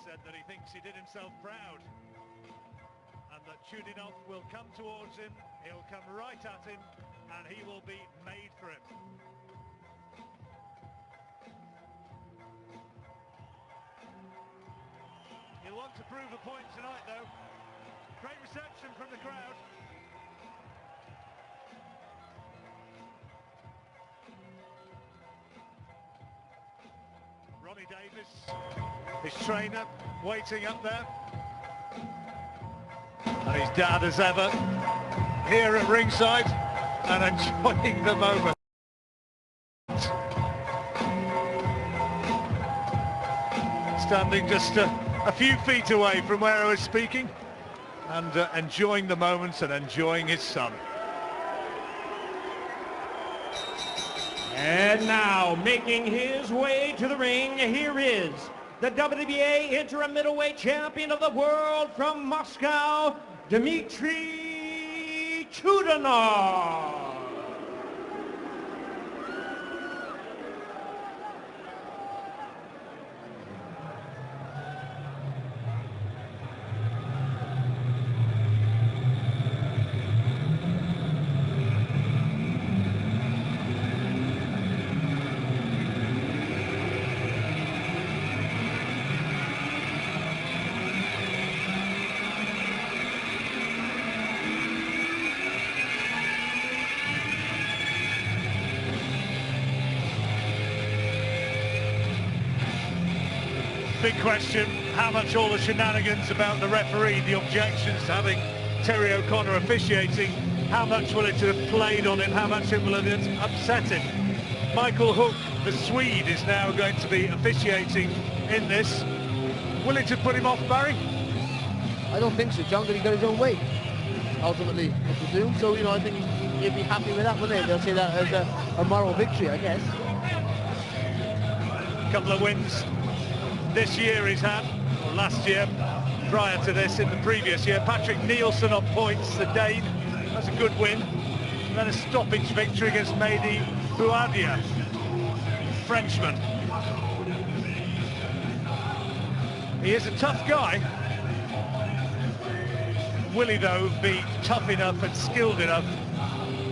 said that he thinks he did himself proud, and that Chudinov will come towards him, he'll come right at him, and he will be made for it. He'll want to prove a point tonight, though. Great reception from the crowd. Ronnie Davis, his trainer, waiting up there. And his dad as ever, here at ringside and enjoying the moment. Standing just a few feet away from where I was speaking and enjoying the moment and enjoying his son. And now, making his way to the ring, here is the WBA interim middleweight champion of the world from Moscow, Dmitry Chudinov. Big question, how much all the shenanigans about the referee, the objections to having Terry O'Connor officiating, how much will it have played on him, how much will it have upset him? Michael Hook, the Swede, is now going to be officiating in this. Will it have put him off, Barry? I don't think so, John, because he got his own way, ultimately, what to do. So, you know, I think he'll be happy with that, wouldn't they? They'll say that as a moral victory, I guess. A couple of wins this year he's had, or last year, prior to this, in the previous year. Patrick Nielsen on points, the Dane, that's a good win. And then a stoppage victory against Gennady Golovkin, Frenchman. He is a tough guy. Will he, though, be tough enough and skilled enough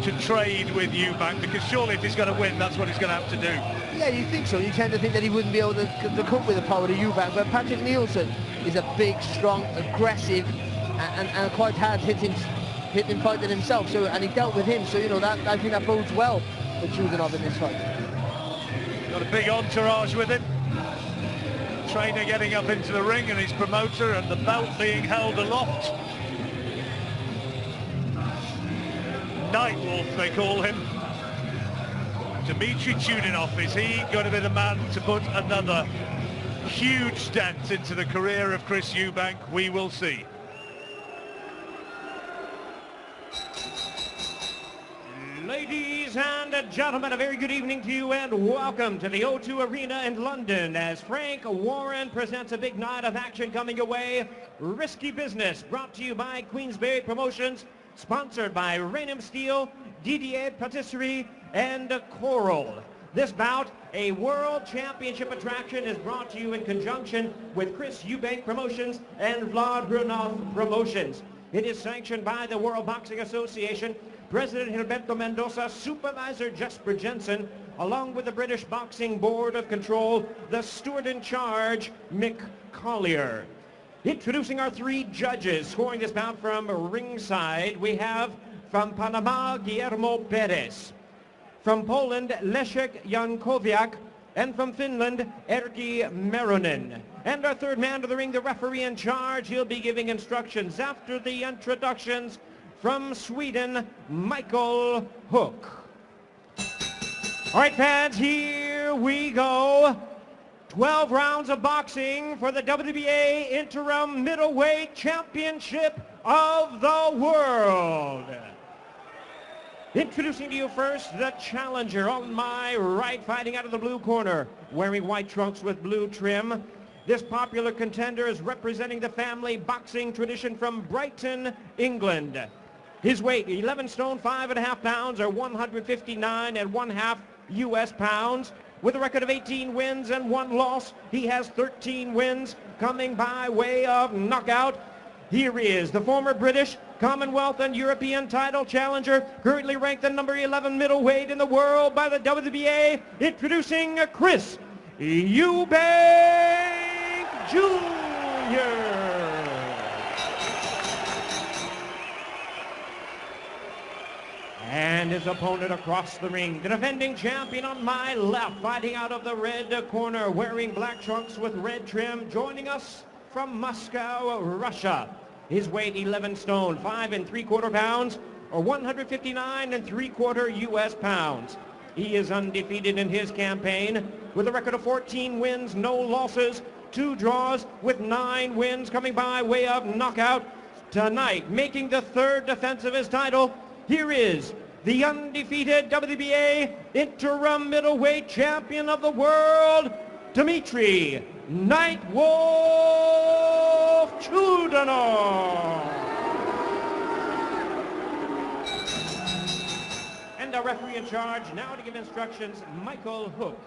to trade with Eubank? Because surely if he's going to win, that's what he's going to have to do. Yeah, you think so. You tend to think that he wouldn't be able to cope with the power of Eubank, but Patrick Nielsen is a big, strong, aggressive, and quite hard-hitting fighter himself. So, and he dealt with him. So, you know, that I think that bodes well for Chudinov in this fight. Got a big entourage with him. Trainer getting up into the ring, and his promoter, and the belt being held aloft. Nightwolf, they call him. Dmitry Chudinov, is he going to be the man to put another huge dent into the career of Chris Eubank? We will see. Ladies and gentlemen, a very good evening to you and welcome to the O2 Arena in London as Frank Warren presents a big night of action coming your way. Risky Business, brought to you by Queensberry Promotions, sponsored by Rainham Steel, DDA Patisserie, and Coral. This bout, a World Championship attraction, is brought to you in conjunction with Chris Eubank Promotions and Vlad Grunov Promotions. It is sanctioned by the World Boxing Association, President Gilberto Mendoza, Supervisor Jesper Jensen, along with the British Boxing Board of Control, the steward in charge, Mick Collier. Introducing our three judges scoring this bout from ringside, we have from Panama, Guillermo Perez. From Poland, Leszek Jankowiak, and from Finland, Erkki Meronen. And our third man to the ring, the referee in charge. He'll be giving instructions after the introductions. From Sweden, Michael Hook. All right, fans, here we go. 12 rounds of boxing for the WBA Interim Middleweight Championship of the World. Introducing to you first, the challenger on my right, fighting out of the blue corner, wearing white trunks with blue trim. This popular contender is representing the family boxing tradition from Brighton, England. His weight, 11 stone, 5.5 pounds, or 159 1/2 US pounds. with a record of 18 wins and 1 loss. He has 13 wins coming by way of knockout. Here is the former British, Commonwealth and European title challenger, currently ranked the number 11 middleweight in the world by the WBA, introducing Chris Eubank Jr. And his opponent across the ring, the defending champion on my left, fighting out of the red corner, wearing black trunks with red trim, joining us from Moscow, Russia. His weight 11 stone, 5 3/4 pounds, or 159 3/4 US pounds. He is undefeated in his campaign with a record of 14 wins, no losses, 2 draws with 9 wins coming by way of knockout. Tonight, making the 3rd defense of his title, here is the undefeated WBA interim middleweight champion of the world, Dmitry Nightwolf Chudinov. And our referee in charge now to give instructions, Michael Hook.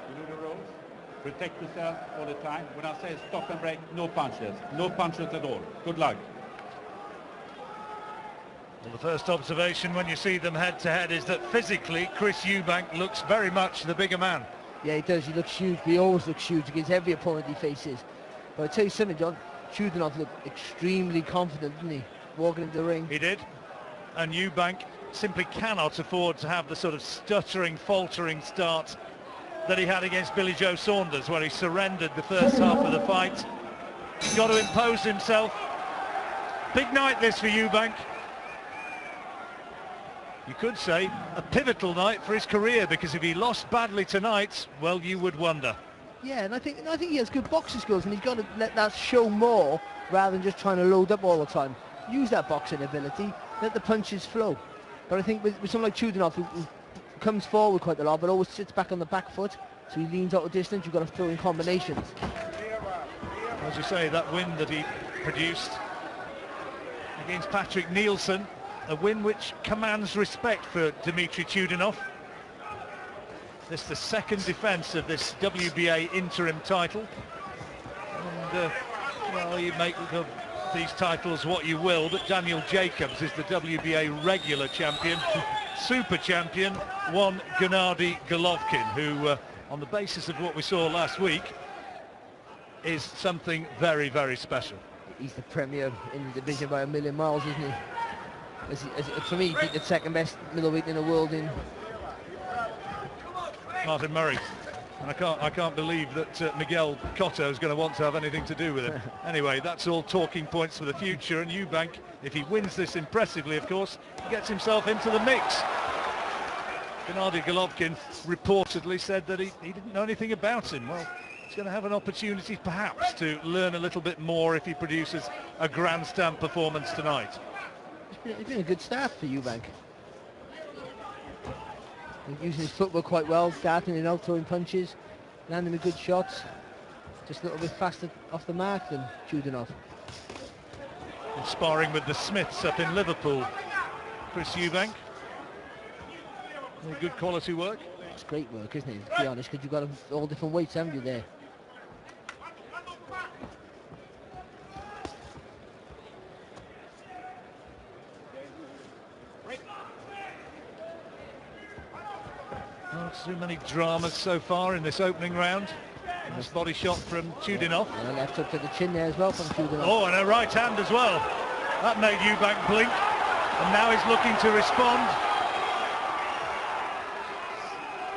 You know the rules? Protect yourself all the time. When I say stop and break, no punches. No punches at all. Good luck. Well, the first observation when you see them head-to-head is that physically Chris Eubank looks very much the bigger man. Yeah, he does. He looks huge. He always looks huge against every opponent he faces. But I'll tell you something, John. Chudinov looked extremely confident, didn't he? Walking into the ring. He did. And Eubank simply cannot afford to have the sort of stuttering, faltering start that he had against Billy Joe Saunders, where he surrendered the first half of the fight. He's got to impose himself. Big night this for Eubank. You could say a pivotal night for his career, because if he lost badly tonight, well, you would wonder. Yeah, and I think he has good boxing skills, and he's got to let that show more rather than just trying to load up all the time. Use that boxing ability, let the punches flow. But I think with someone like Chudinov, who comes forward quite a lot, but always sits back on the back foot, so he leans out of distance, you've got to throw in combinations. As you say, that win that he produced against Patrick Nielsen, a win which commands respect for Dmitry Chudinov. This is the 2nd defence of this WBA interim title. And, well, you make of these titles what you will, but Daniel Jacobs is the WBA regular champion. Super champion, one Gennady Golovkin, who, on the basis of what we saw last week, is something very, very special. He's the premier in the division by a million miles, isn't he? For me, he's the 2nd best middleweight in the world in Martin Murray. And I can't believe that Miguel Cotto is going to want to have anything to do with it. Anyway, that's all talking points for the future, and Eubank, if he wins this impressively, of course, he gets himself into the mix. Gennady Golovkin reportedly said that he didn't know anything about him. Well, he's going to have an opportunity perhaps to learn a little bit more if he produces a grandstand performance tonight. It's been a good start for Eubank. He's using his footwork quite well, darting it out, throwing punches, landing with good shots. Just a little bit faster off the mark than Chudinov. And sparring with the Smiths up in Liverpool, Chris Eubank. Good quality work. It's great work, isn't it, to be honest, because you've got all different weights, haven't you, there? Not too many dramas so far in this opening round. Nice body shot from Chudinov. And a left hook to the chin there as well from Chudinov. Oh, and a right hand as well. That made Eubank blink. And now he's looking to respond.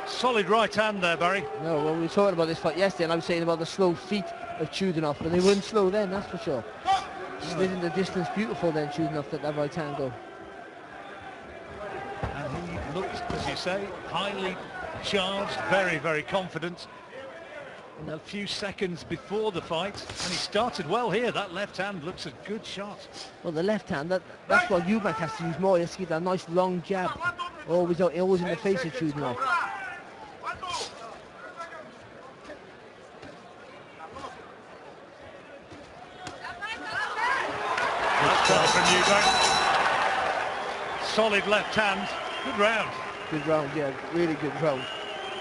Solid right hand there, Barry. No, well, we were talking about this fight yesterday, and I was saying about the slow feet of Chudinov, but they weren't slow then, that's for sure. Slid in the distance, beautiful then, Chudinov, that right hand go. And he looks, as you say, highly charged, very, very confident. In a few seconds before the fight, and he started well here. That left hand looks a good shot. Well, the left hand, that's what Eubank has to use more. He has to get that nice long jab, always in the face of Chudinov. solid left hand. Good round. Good round, yeah, really good round.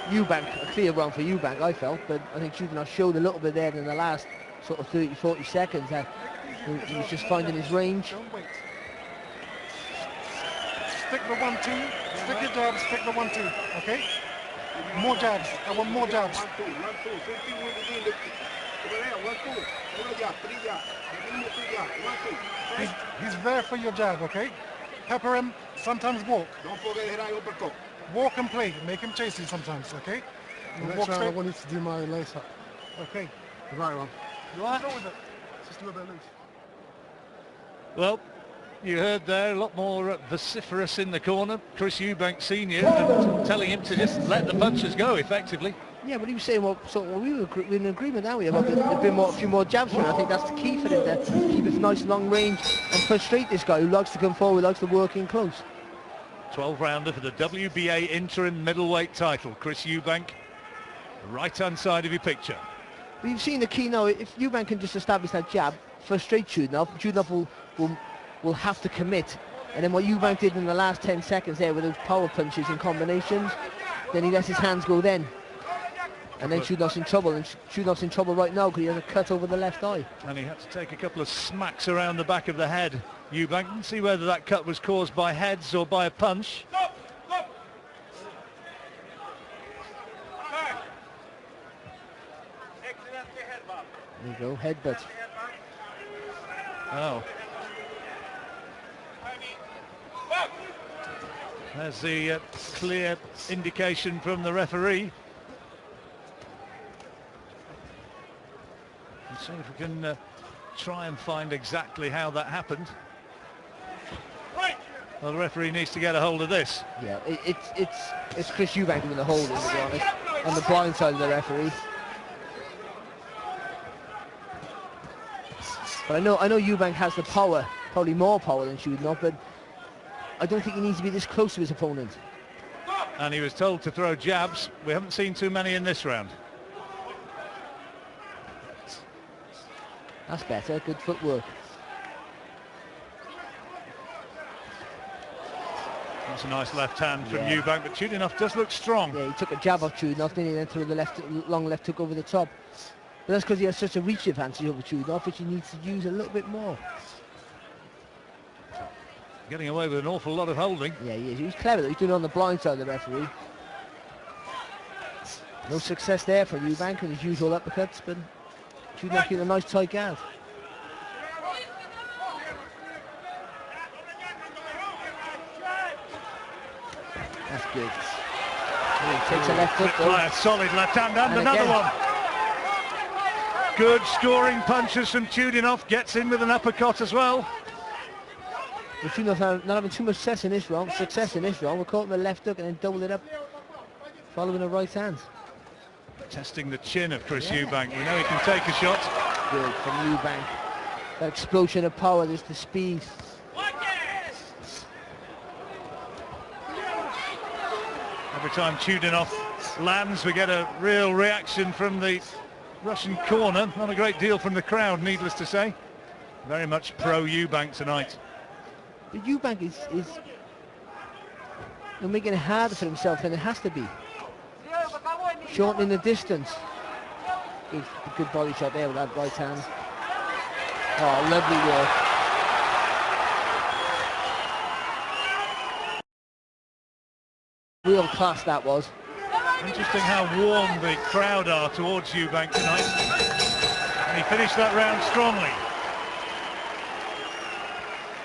Eubank, a clear round for Eubank, I felt, but I think Chudinov showed a little bit there in the last sort of 30-40 seconds that he was just finding his range. Don't wait. Stick the 1-2, stick your jabs, stick the 1-2, okay? More jabs, I want more jabs. He's there for your jab, okay? Pepper him, sometimes walk. Don't forget hit eye uppercut. Walk and play, make him chase you sometimes, okay? Next round I wanted to do my lace up. Okay. Right one. You all right? Go with it. Just a little bit loose. Well, you heard there, a lot more vociferous in the corner. Chris Eubank Sr. and telling him to just let the punches go effectively. Yeah, but he was saying, well, we were in agreement, aren't we, about there'd been a few more jabs for him. I think that's the key for him, to keep it nice long range and frustrate this guy who likes to come forward, likes to work in close. 12-rounder for the WBA interim middleweight title. Chris Eubank, the right-hand side of your picture. But you've seen the key now. If Eubank can just establish that jab, frustrate Chudinov, Chudinov will have to commit. And then what Eubank did in the last 10 seconds there with those power punches and combinations, then he lets his hands go then. And then Chudinov's in trouble, and Chudinov's in trouble right now because he has a cut over the left eye. And he had to take a couple of smacks around the back of the head. Eubank didn't see whether that cut was caused by heads or by a punch. There you go, headbutt. Oh. There's the clear indication from the referee. Let's see if we can try and find exactly how that happened. Well, the referee needs to get a hold of this. Yeah, it's Chris Eubank doing the holding, to be honest, on the blind side of the referee. But I know Eubank has the power, probably more power than Chudinov, but I don't think he needs to be this close to his opponent. And he was told to throw jabs. We haven't seen too many in this round. That's better, good footwork. That's a nice left hand from Eubank, but Chudinov does look strong. Yeah, he took a jab off Chudinov, then he then threw the long left hook over the top. But that's because he has such a reach advantage over Chudinov, which he needs to use a little bit more. Getting away with an awful lot of holding. Yeah, he is. He's clever though. He's doing it on the blind side of the referee. No success there for Eubank with his usual uppercuts, but Chudinov getting a nice tight guard. That's good. He takes a left hook though. Solid left hand and another again. one. Good scoring punches from Chudinov. Gets in with an uppercut as well. But Chudinov not having too much success in this round. We're caught in the left hook and then doubled it up, following the right hand. Testing the chin of Chris Eubank. We know he can take a shot. Good from Eubank. That explosion of power, just the speed. Every time Chudinov lands, we get a real reaction from the Russian corner. Not a great deal from the crowd, needless to say. Very much pro Eubank tonight. But Eubank is making it harder for himself than it has to be. Shortening the distance. Good body shot there with that right hand. Oh, lovely work. Real class that was. Interesting how warm the crowd are towards Eubank tonight. And he finished that round strongly.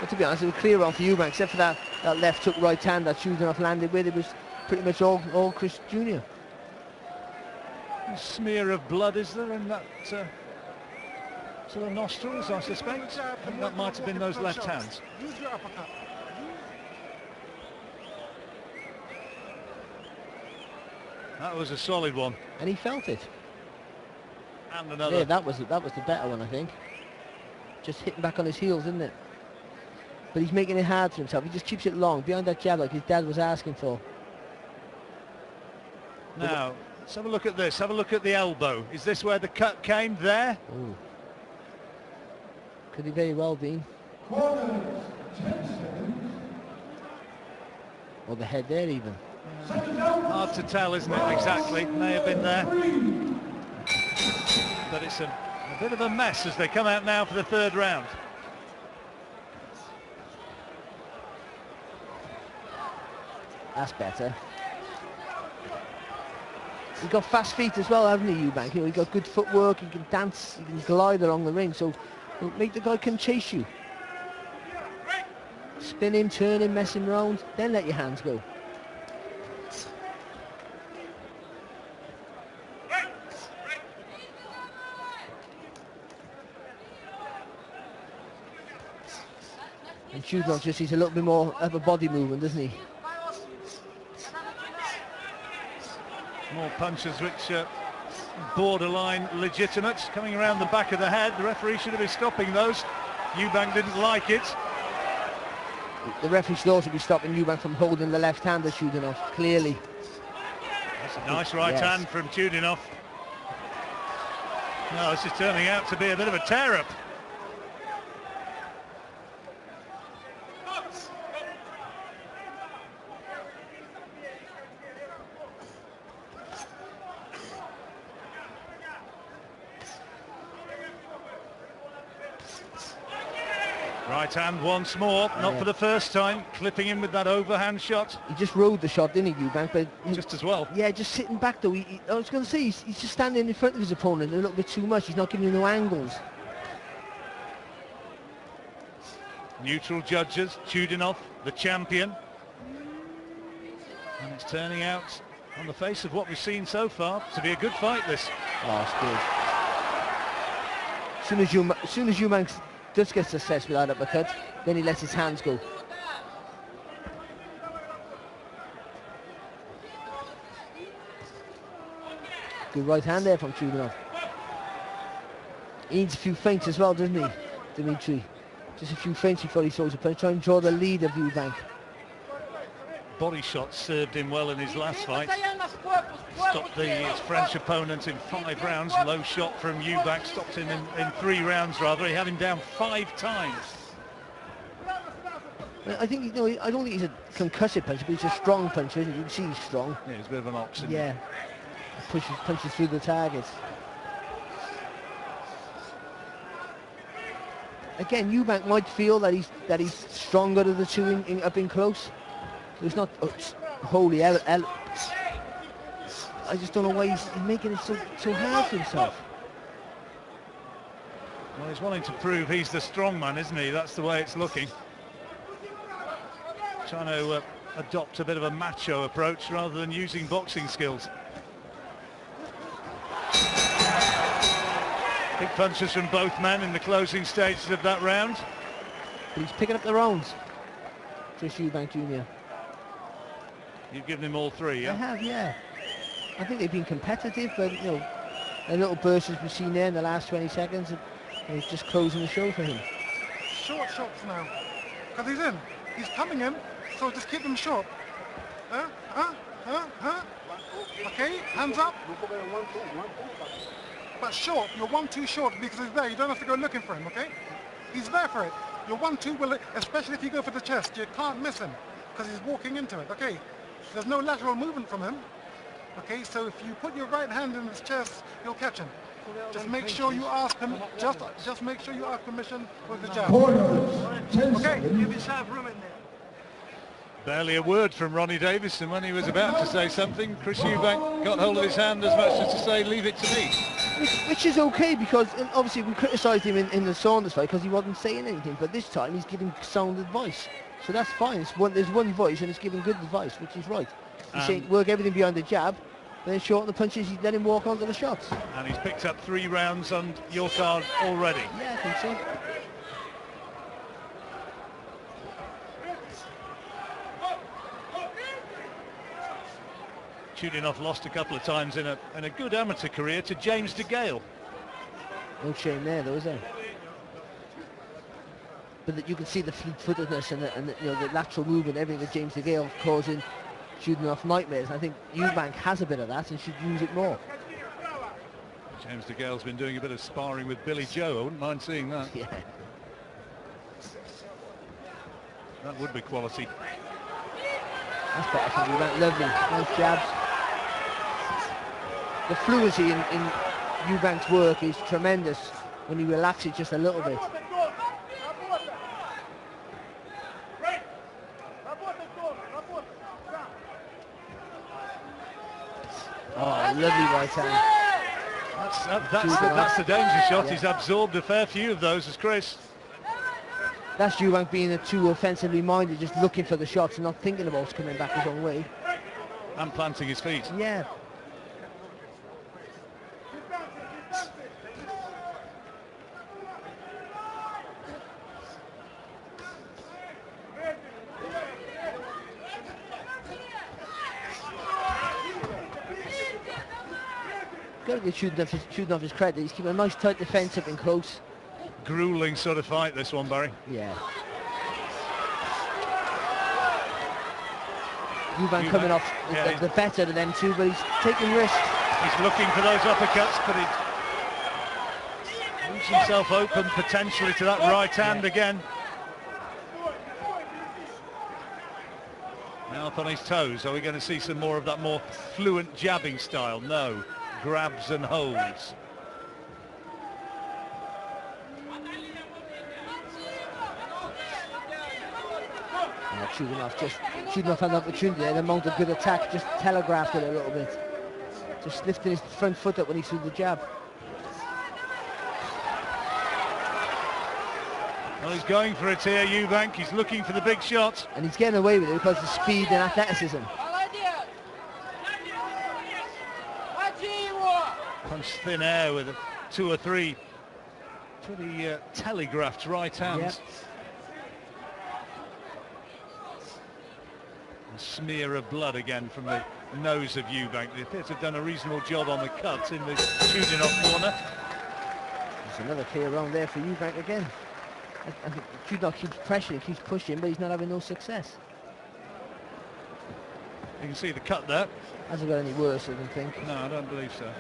But to be honest, it was a clear round for Eubank, except for that left hook right hand that Chudinov landed with. It was pretty much all Chris Jr. A smear of blood, is there, in that sort of nostrils, I suspect? I think that might have been those left hands. Use your uppercut. That was a solid one. And he felt it. And another. Yeah, that was the better one, I think. Just hitting back on his heels, isn't it? But he's making it hard for himself. He just keeps it long, behind that jab like his dad was asking for. Now, let's have a look at this. Have a look at the elbow. Is this where the cut came? There? Ooh. Could he very well be. Or the head there even. Hard to tell, isn't it, exactly? May have been there. But it's a bit of a mess as they come out now for the third round. That's better. He's got fast feet as well, hasn't he, Eubank? You know, he's got good footwork, he can dance, he can glide along the ring, so it'll make the guy can chase you. Spin him, turn him, mess him around, then let your hands go. And Chudinov just needs a little bit more upper body movement, doesn't he? More punches which borderline legitimate, coming around the back of the head. The referee should have been stopping those. Eubank didn't like it. The referee should also be stopping Eubank from holding the left hand of Chudinov, clearly. That's a nice right hand from Chudinov. No, this is turning out to be a bit of a tear-up. Right hand once more, not for the first time, clipping him with that overhand shot. He just rode the shot, didn't he, Eubank? But just as well. Yeah, just sitting back though. I was going to say, he's just standing in front of his opponent a little bit too much. He's not giving him no angles. Neutral judges, Chudinov, the champion. And it's turning out, on the face of what we've seen so far, to be a good fight, this. Oh, it's good. As soon as Eubank just gets assessed with that uppercut, then he lets his hands go. Good right hand there from Chudinov. He needs a few feints as well, doesn't he, Dmitry? Just a few feints before he throws a punch, try and draw the lead of Eubank. Body shots served him well in his last fight. Stopped his French opponent in 5 rounds. Low shot from Eubank, stopped him in 3 rounds rather. He had him down 5 times. I think, you know, I don't think he's a concussive puncher, but he's a strong puncher. You can see he's strong. Yeah, he's a bit of an ox. Yeah, punches through the target. Again, Eubank might feel that he's stronger of the two up in close. He's not wholly I just don't know why he's making it so hard for himself. Well, he's wanting to prove he's the strong man, isn't he? That's the way it's looking. Trying to adopt a bit of a macho approach rather than using boxing skills. Big punches from both men in the closing stages of that round. But he's picking up the rounds. Chris Eubank Jr. You've given him all 3, yeah? I have, yeah. I think they've been competitive, but, you know, a little burst as we've seen there in the last 20 seconds, and it's just closing the show for him. Short shots now, because he's in. He's coming in, so just keep him short. Okay, hands up. But short, you're 1-2 short because he's there. You don't have to go looking for him, okay? He's there for it. You're 1-2, well, especially if you go for the chest. You can't miss him because he's walking into it, okay? There's no lateral movement from him. Okay, so if you put your right hand in his chest, you'll catch him. Just make sure you ask him, just make sure you ask permission with the jab. Okay, give yourself room in there. Barely a word from Ronnie Davison when he was about to say something. Chris Eubank got hold of his hand as much as to say, leave it to me. Which is okay, because obviously we criticised him in the Saunders fight because he wasn't saying anything, but this time he's giving sound advice. So that's fine. There's one voice and it's giving good advice, which is right. He's saying work everything behind the jab, then shorten the punches, let him walk onto the shots. And he's picked up 3 rounds on your card already. Yeah, I think so. Chudinov lost a couple of times in a good amateur career to James DeGale. No shame there, though, is there? But you can see the fleet-footedness and the, you know, the lateral movement, everything that James DeGale causing Chudinov nightmares. And I think Eubank has a bit of that and should use it more. James DeGale's been doing a bit of sparring with Billy Joe. I wouldn't mind seeing that. Yeah. That would be quality. That's better from Eubank. Lovely. Nice jabs. The fluency in Eubank's work is tremendous when he relaxes just a little bit. Oh, lovely right hand. That's the danger shot. Yeah. He's absorbed a fair few of those as Chris. That's Eubank being too offensively minded, just looking for the shots and not thinking about coming back his own way. And planting his feet. Yeah. Got to give Chudinov his credit. He's keeping a nice tight defence up in close. Grueling sort of fight, this one, Barry. Yeah. Eubank coming off the better of them two, but he's taking risks. He's looking for those uppercuts, but he leaves himself open potentially to that right hand again. Now up on his toes. Are we going to see some more of that more fluent jabbing style? No. Grabs and holds. Chudinov had an opportunity and the amount of good attack just telegraphed it a little bit. Just lifting his front foot up when he threw the jab. Well, he's going for it here, Eubank. He's looking for the big shot. And he's getting away with it because of speed and athleticism. Punch thin air with 2 or 3 pretty telegraphed right hands. Yep. A smear of blood again from the nose of Eubank. They appear to have done a reasonable job on the cuts in the Chudinov corner. There's another clear round there for Eubank again. I think Chudinov keeps pressuring, keeps pushing, but he's not having no success. You can see the cut there. Hasn't got any worse, I don't think. No, I don't believe so.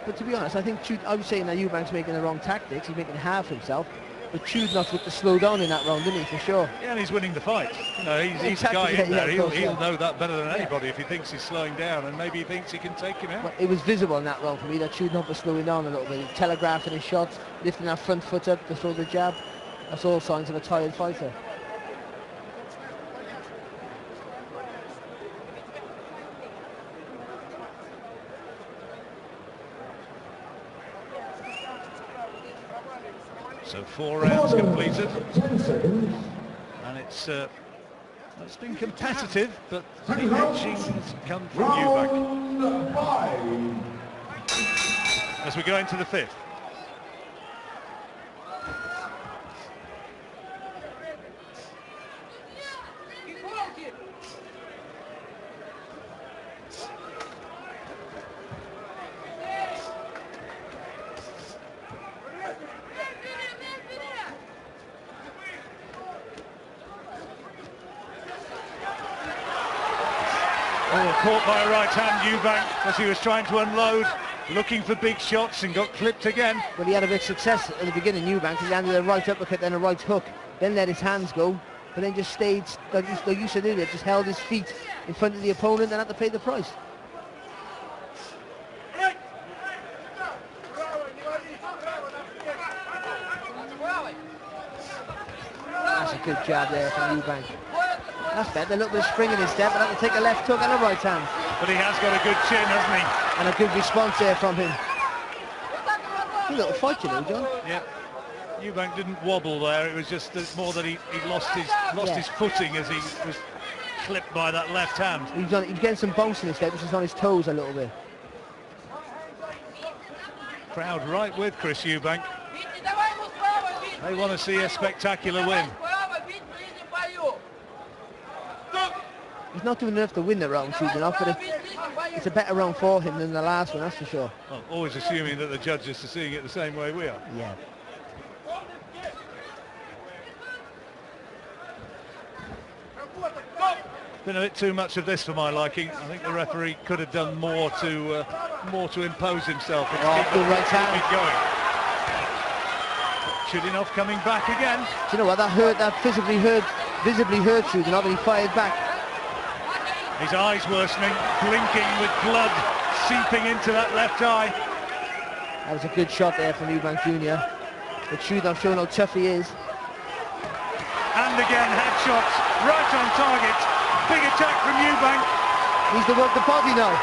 But to be honest, I think I was saying that Eubank's making the wrong tactics. He's making half himself. But Chudinov looked to slow down in that round, didn't he, for sure? Yeah, and he's winning the fight. You know, he's Exactly, a guy in there. yeah, He'll know that better than anybody if he thinks he's slowing down, and maybe he thinks he can take him out. Well, it was visible in that round for me that Chudinov was slowing down a little bit. He telegraphing his shots, lifting that front foot up to throw the jab. That's all signs of a tired fighter. So 4 rounds completed, and it's been competitive, but the edging's come from Eubank. As we go into the 5th. Caught by a right hand, Eubank, as he was trying to unload, looking for big shots and got clipped again. Well, he had a bit of success at the beginning, Eubank. He landed a right uppercut, then a right hook, then let his hands go, but then just stayed, like you used to do, just held his feet in front of the opponent and had to pay the price. That's a good jab there from Eubank. That's better, a little bit of spring in his step, and had to take a left hook and a right hand. But he has got a good chin, hasn't he? And a good response there from him. Good little fight, you know, John. Yeah. Eubank didn't wobble there. It was just more that he lost his footing as he was clipped by that left hand. He's getting some bounce in his step, which is on his toes a little bit. Crowd right with Chris Eubank. They want to see a spectacular win. He's not doing enough to win the round, Chudinov, but it's a better round for him than the last one, that's for sure. Well, always assuming that the judges are seeing it the same way we are. Yeah. Been a bit too much of this for my liking. I think the referee could have done more to impose himself. And keep right hand. it going. Chudinov coming back again. Do you know what? That visibly hurt Chudinov, and he fired back. His eyes worsening, blinking with blood seeping into that left eye. That was a good shot there from Eubank Jr. But Chudinov showing how tough he is. And again, headshots, right on target. Big attack from Eubank. Needs to work the body now.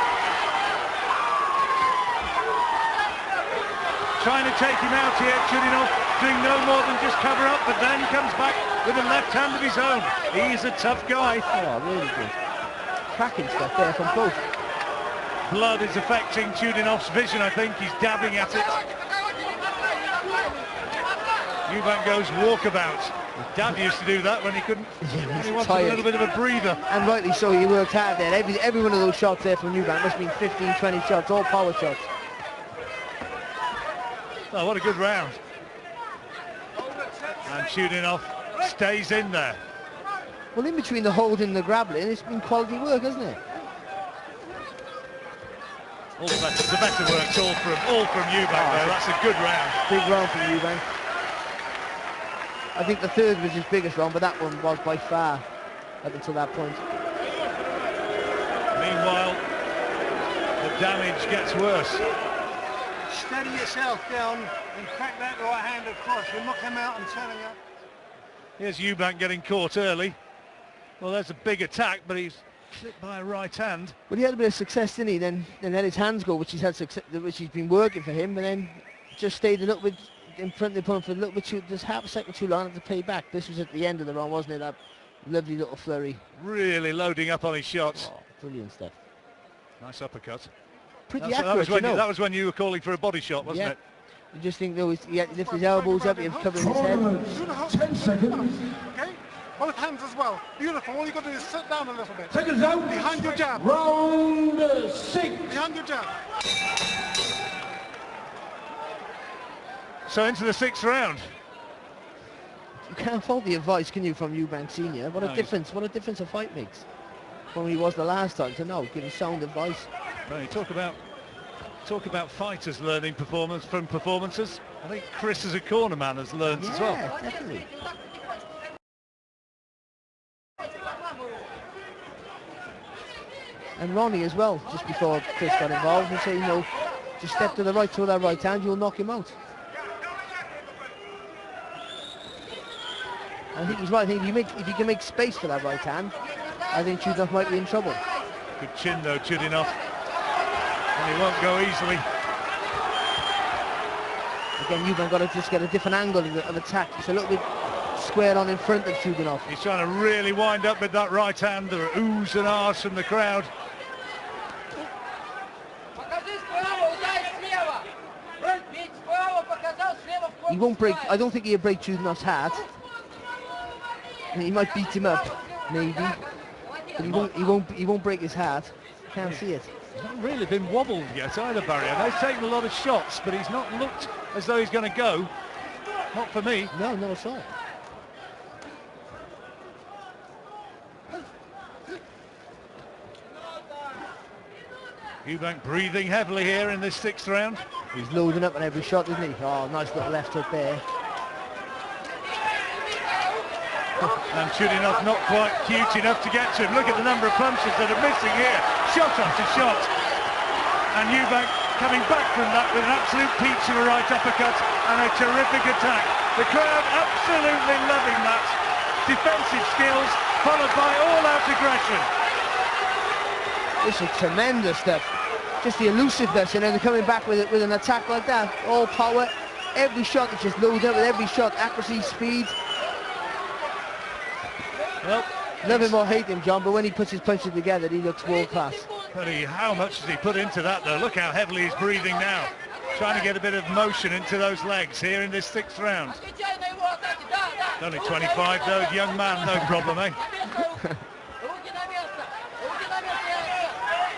Trying to take him out here, Chudinov doing no more than just cover up, but then comes back with a left hand of his own. He's a tough guy. Oh, really good. Cracking stuff there from both. Blood is affecting Chudinov's vision, I think. He's dabbing at it. Eubank goes walkabout. Dad used to do that when he couldn't. He wanted a little bit of a breather. And rightly so, he worked hard there. Every one of those shots there from Eubank must have been 15, 20 shots, all power shots. Oh, what a good round. And Chudinov stays in there. Well, in between the holding and the grappling, it's been quality work, hasn't it? All the better work's all from Eubank there. That's a good round. Big round from Eubank. I think the third was his biggest round, but that one was by far up until that point. Meanwhile, the damage gets worse. Steady yourself down and crack that right hand across. You'll knock him out and turning up. Here's Eubank getting caught early. Well, there's a big attack, but he's hit by a right hand. Well, he had a bit of success, didn't he? Then let his hands go, which he's had success, which he's been working for him, and then just stayed a little bit in front of the opponent for a little bit just half a second too long to pay back. This was at the end of the round, wasn't it? That lovely little flurry. Really loading up on his shots. Oh, brilliant stuff. Nice uppercut. Pretty accurate, that was when you were calling for a body shot, wasn't it? You just think though he had to lift his elbows up, he was covering his head. 10 seconds. Okay? Both hands as well. Beautiful. All you got to do is sit down a little bit. Seconds out. Behind your jab. Round 6. Behind your jab. So into the 6th round. You can't fault the advice, can you, from Eubank Sr.? What a difference a fight makes. From he was the last time to now, giving sound advice. Well, you talk about fighters learning from performances. I think Chris as a cornerman has learned as well. Yeah, definitely. And Ronnie as well, just before Chris got involved, and say, you know, just step to the right, throw that right hand, you'll knock him out. I think he's right. I think if you can make space for that right hand, I think Chudinov might be in trouble. Good chin though, Chudinov. And he won't go easily. Again, Eubank got to just get a different angle of attack. It's a little bit squared on in front of Chudinov. He's trying to really wind up with that right hand. There are oohs and ahs from the crowd. He won't break. I don't think he'll break Chudinov's heart. He might beat him up, maybe, but he won't break his heart. Can't see it. He's not really been wobbled yet either, Barry. I know he's taken a lot of shots, but he's not looked as though he's going to go. Not for me. No, not at all. Eubank breathing heavily here in this 6th round. He's loading up on every shot, isn't he? Oh, nice little left hook there. And Chudinov not quite cute enough to get to him. Look at the number of punches that are missing here. Shot after shot. And Eubank coming back from that with an absolute peach of a right uppercut and a terrific attack. The crowd absolutely loving that. Defensive skills followed by all-out aggression. This is tremendous stuff. Just the elusiveness, and then coming back with an attack like that. All power. Every shot is just loaded up with every shot. Accuracy, speed. Well, love him or hate him, John, but when he puts his punches together, he looks world-class. How much does he put into that, though? Look how heavily he's breathing now. Trying to get a bit of motion into those legs here in this 6th round. Only 25, though, young man, no problem, eh?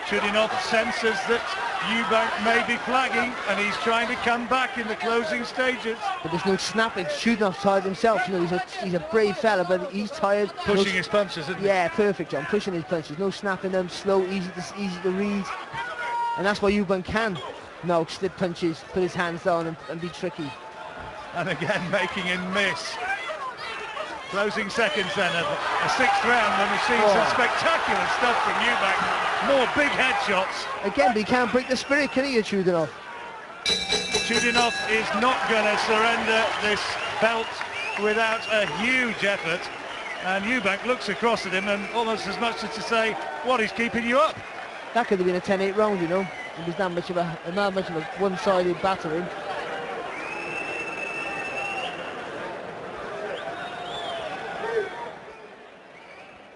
Chudinov senses that Eubank may be flagging, and he's trying to come back in the closing stages. But there's no snapping. Chudinov's tired himself. You know, he's a brave fella, but he's tired. Pushing his punches, isn't he? Yeah, perfect, John. Pushing his punches. No snapping them. Slow, easy to read. And that's why Eubank can now slip punches, put his hands down and be tricky. And again, making him miss. Closing seconds then of a sixth round, and we've seen some spectacular stuff from Eubank. More big headshots. Again, but he can't break the spirit, can he, Chudinov? Chudinov is not going to surrender this belt without a huge effort. And Eubank looks across at him and almost as much as to say, what is keeping you up? That could have been a 10-8 round, you know. It was not much of a one-sided battering.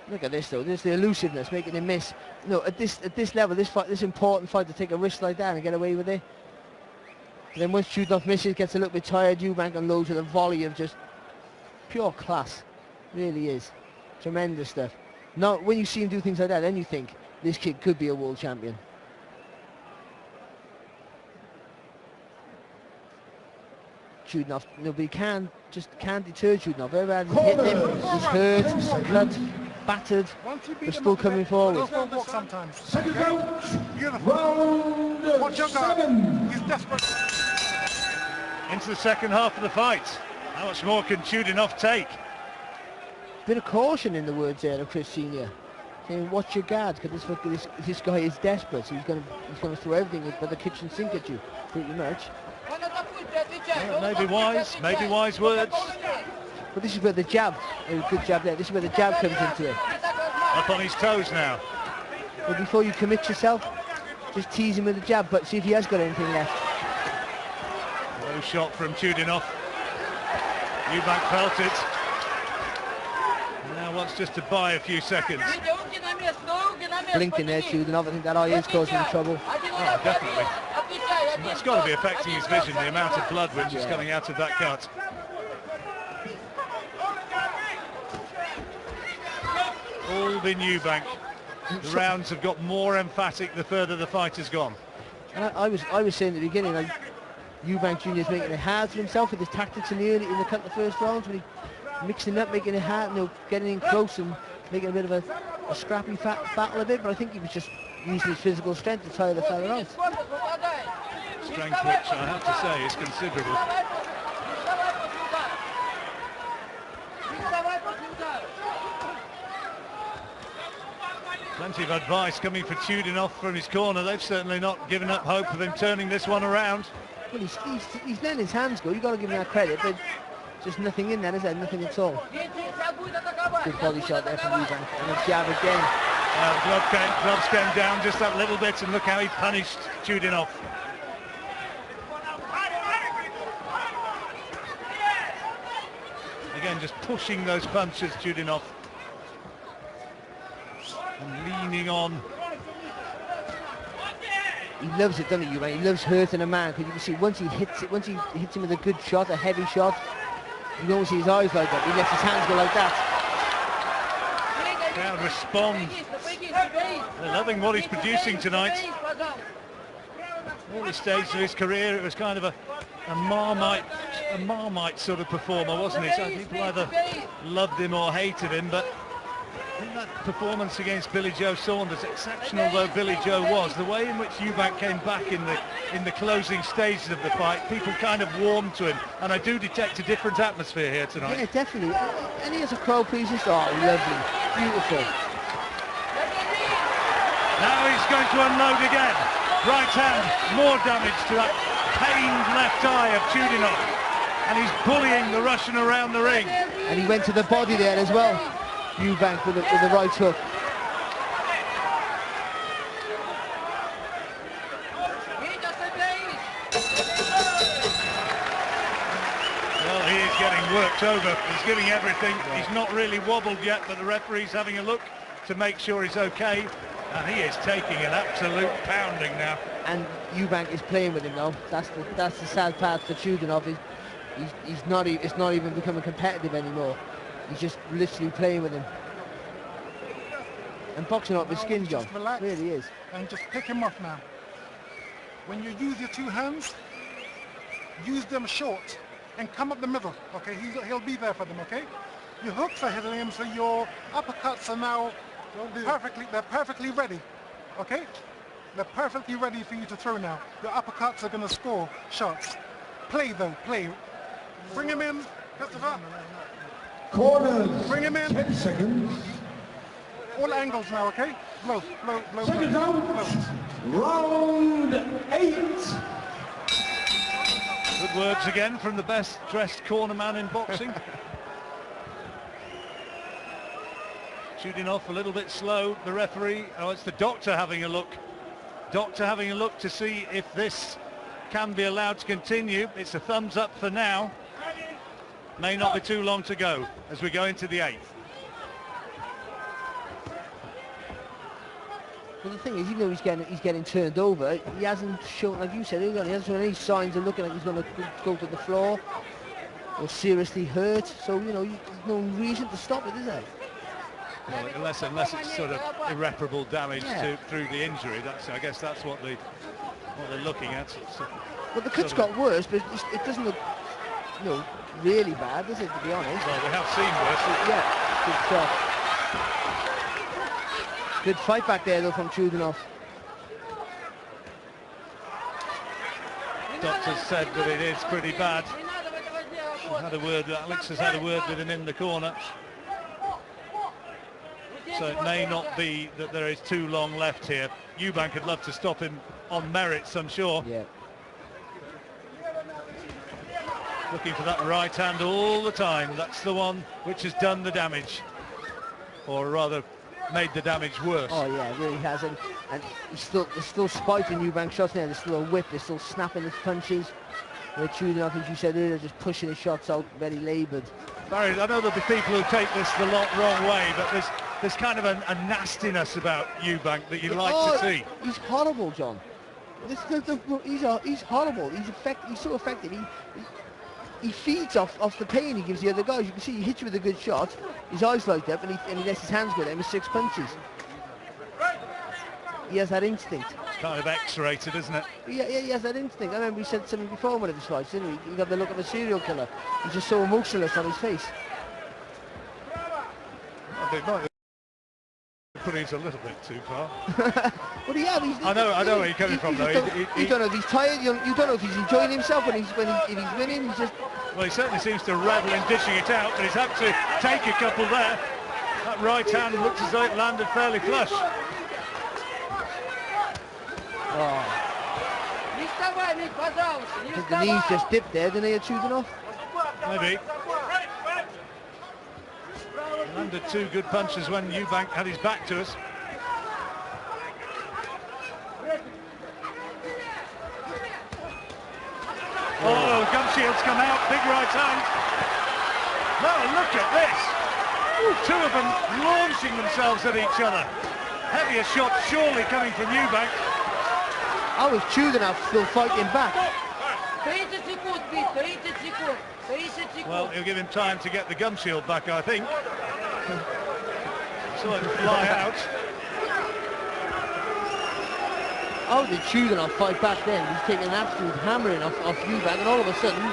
Look at this though. There's the elusiveness, making him miss. No, at this level, this important fight, to take a risk like that and get away with it. And then once Chudinov misses, gets a little bit tired, Eubank unloads with a volley of just pure class. Really is. Tremendous stuff. Now, when you see him do things like that, then you think this kid could be a world champion. Chudinov, no, but he can't deter Chudinov. Everybody hit him, he's hurt, blood, battered, they're still coming forward. Sometimes. Beautiful. Watch your guard. He's desperate. Into the second half of the fight. How much more can Chudinov take? Bit of caution in the words there of Chris Sr. Saying, watch your guard, because this guy is desperate. So he's going to throw everything but the kitchen sink at you, pretty much. Well, maybe wise words. But this is where the jab, a good jab there, this is where the jab comes into it. Up on his toes now. Well, before you commit yourself, just tease him with the jab, but see if he has got anything left. Low shot from Chudinov. Eubank felt it. And now wants just to buy a few seconds. Blinking there, Chudinov. I think that eye is causing him trouble. Oh, definitely. It's got to be affecting his vision, the amount of blood which is coming out of that cut. All been Eubank. The rounds have got more emphatic the further the fight has gone. And I was saying at the beginning, like, Eubank Jr is making it hard for himself with his tactics in the cut, the first rounds, when he mixing up, making it hard, you know, getting in close and making a bit of a scrappy battle a bit. But I think he was just using his physical strength to tire the fella out. Strength which I have to say is considerable. Plenty of advice coming for Chudinov from his corner. They've certainly not given up hope of him turning this one around. Well, he's letting his hands go. You've got to give him that credit, but just nothing in there, is there? Nothing at all. Good body shot there from Eubank, and a jab again. Gloves came down just that little bit, and look how he punished Chudinov. Again, just pushing those punches, Chudinov. And leaning on. He loves it, doesn't he, Eubank? He loves hurting a man, because you can see once he hits him with a good shot, a heavy shot, you can always see his eyes like that. He lets his hands go like that. Crowd responds. They're loving what he's producing tonight. Early stage of his career, it was kind of a Marmite sort of performer, wasn't he? So people either loved him or hated him, but in that performance against Billy Joe Saunders, exceptional though Billy Joe was, the way in which Eubank came back in the closing stages of the fight, people kind of warmed to him, and I do detect a different atmosphere here tonight. Yeah, definitely. And he has a crowd pleaser. Oh, lovely, beautiful. Now he's going to unload again. Right hand, more damage to that pained left eye of Chudinov, and he's bullying the Russian around the ring. And he went to the body there as well. Eubank with the right hook. Well, he is getting worked over. He's giving everything. He's not really wobbled yet, but the referee's having a look to make sure he's okay. And he is taking an absolute pounding now. And Eubank is playing with him now. That's the sad part for Chudinov. It's not even becoming competitive anymore. He's just literally playing with him. And boxing up his skin, John. Relax, really is. and just pick him off now. When you use your two hands, use them short and come up the middle. Okay, he'll be there for them. Okay, your hooks are hitting him, so your uppercuts are now perfectly ready. Okay, they're perfectly ready for you to throw now. Your uppercuts are going to score shots. Play though, play. Bring him in, Christopher. Corners. Bring him in. 10 seconds. All angles now, okay? Blow, blow, blow, Seconds blow. out. Round 8. Good words again from the best dressed corner man in boxing. Chudinov a little bit slow, the referee. Oh, it's the doctor having a look. Doctor having a look to see if this can be allowed to continue. It's a thumbs up for now. May not be too long to go as we go into the 8th. Well, the thing is, even though he's getting turned over, he hasn't shown, like you said earlier, he hasn't shown any signs of looking like he's going to go to the floor or seriously hurt. So, you know, there's no reason to stop it, is there? Well, unless it's sort of irreparable damage through the injury. I guess that's what they're looking at. Well, the cut's got worse, but it doesn't look, you know, really bad, does it, to be honest? Well, we have seen worse. Yeah, good stuff. Good fight back there, though, from Chudinov. Doctors said that it is pretty bad. Alex has had a word with him in the corner. So it may not be that there is too long left here. Eubank would love to stop him on merits, I'm sure. Yeah. Looking for that right hand all the time. That's the one which has done the damage, or rather made the damage worse. Oh yeah, it really has, and there's still spiking Eubank shots now. There's still a whip. They're still snapping his punches. Where Chudinov, as you said earlier, just pushing his shots out, very laboured. Barry, I know there'll be people who take this the wrong way, but there's kind of a nastiness about Eubank that you like to see. He's horrible, John. He's horrible. He's so effective. He feeds off the pain he gives the other guys. You can see he hits you with a good shot, his eyes light up, and he lets his hands go down with 6 punches. He has that instinct. It's kind of X-rated, isn't it? Yeah, he has that instinct. I remember he said something before one of his fights, didn't he? He got the look of a serial killer. He's just so emotionless on his face. I think might putting it a little bit too far. But yeah, I know where you're coming from, though. You don't know if he's tired. You don't know if he's enjoying himself if he's winning. He's just. Well, he certainly seems to revel in dishing it out, but he's had to take a couple there. That right hand looks as though it landed fairly flush. Oh. I think the knees just dipped there, didn't they, Chudinov? Maybe. He landed 2 good punches when Eubank had his back to us. Oh, gum shields come out, big right hand. Oh, look at this. 2 of them launching themselves at each other. Heavier shot surely coming from Eubank. How is Chudinov still fighting back? Well, he'll give him time to get the gum shield back, I think. Saw him fly out. How did Chudinov fight back then? He's taking an absolute hammering off Eubank, and all of a sudden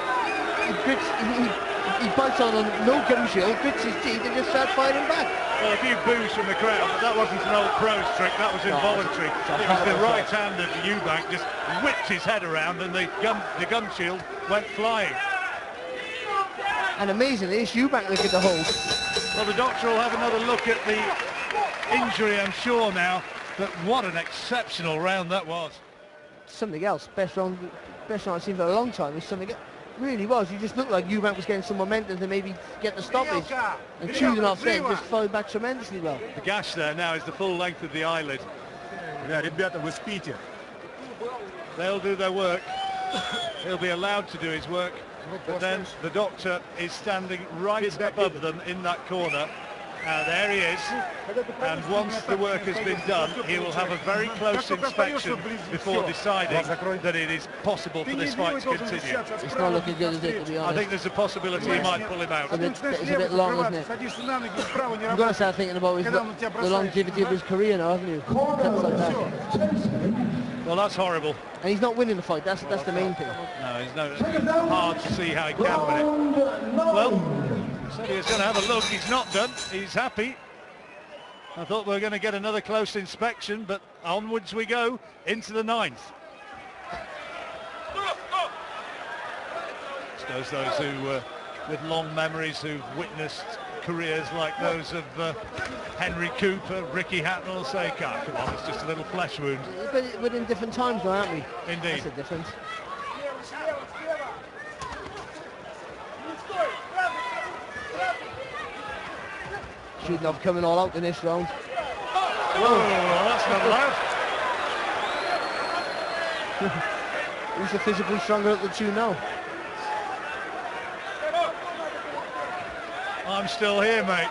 he bites on no gum shield, grits his teeth, and just starts fighting back. Well, a few boos from the crowd, but that wasn't an old pro's trick, that was involuntary. It was the right hand of Eubank just whipped his head around, and the gum shield went flying. And amazingly, it's Eubank looking to hold. Well, the doctor will have another look at the injury, I'm sure now, but what an exceptional round that was. Something else, best round I've seen for a long time. It's something else. Really was. You just looked like Eubank was getting some momentum to maybe get the stoppage, and Chudinov then just fired back tremendously well. The gash there now is the full length of the eyelid. They'll do their work. He'll be allowed to do his work, but then the doctor is standing right above them in that corner. There he is, and once the work has been done, he will have a very close inspection before deciding that it is possible for this fight to continue. It's not looking good, is it, to be honest? I think there's a possibility he might pull him out. It's a bit long, isn't it? You've got to start thinking about the longevity of his career now, haven't you? Cuts like that. Well, that's horrible. And he's not winning the fight, that's the main thing. No, it's hard to see how he can win it. Well, said he was going to have a look. He's not done. He's happy. I thought we were going to get another close inspection, but onwards we go into the 9th. Those who, with long memories, who've witnessed careers like those of Henry Cooper, Ricky Hatnell, say, come on, it's just a little flesh wound. But in different times, though, aren't we? Indeed. That's the difference. Chudinov coming all out in this round. Oh, that's not allowed. Who's the physically stronger of the two now? I'm still here, mate.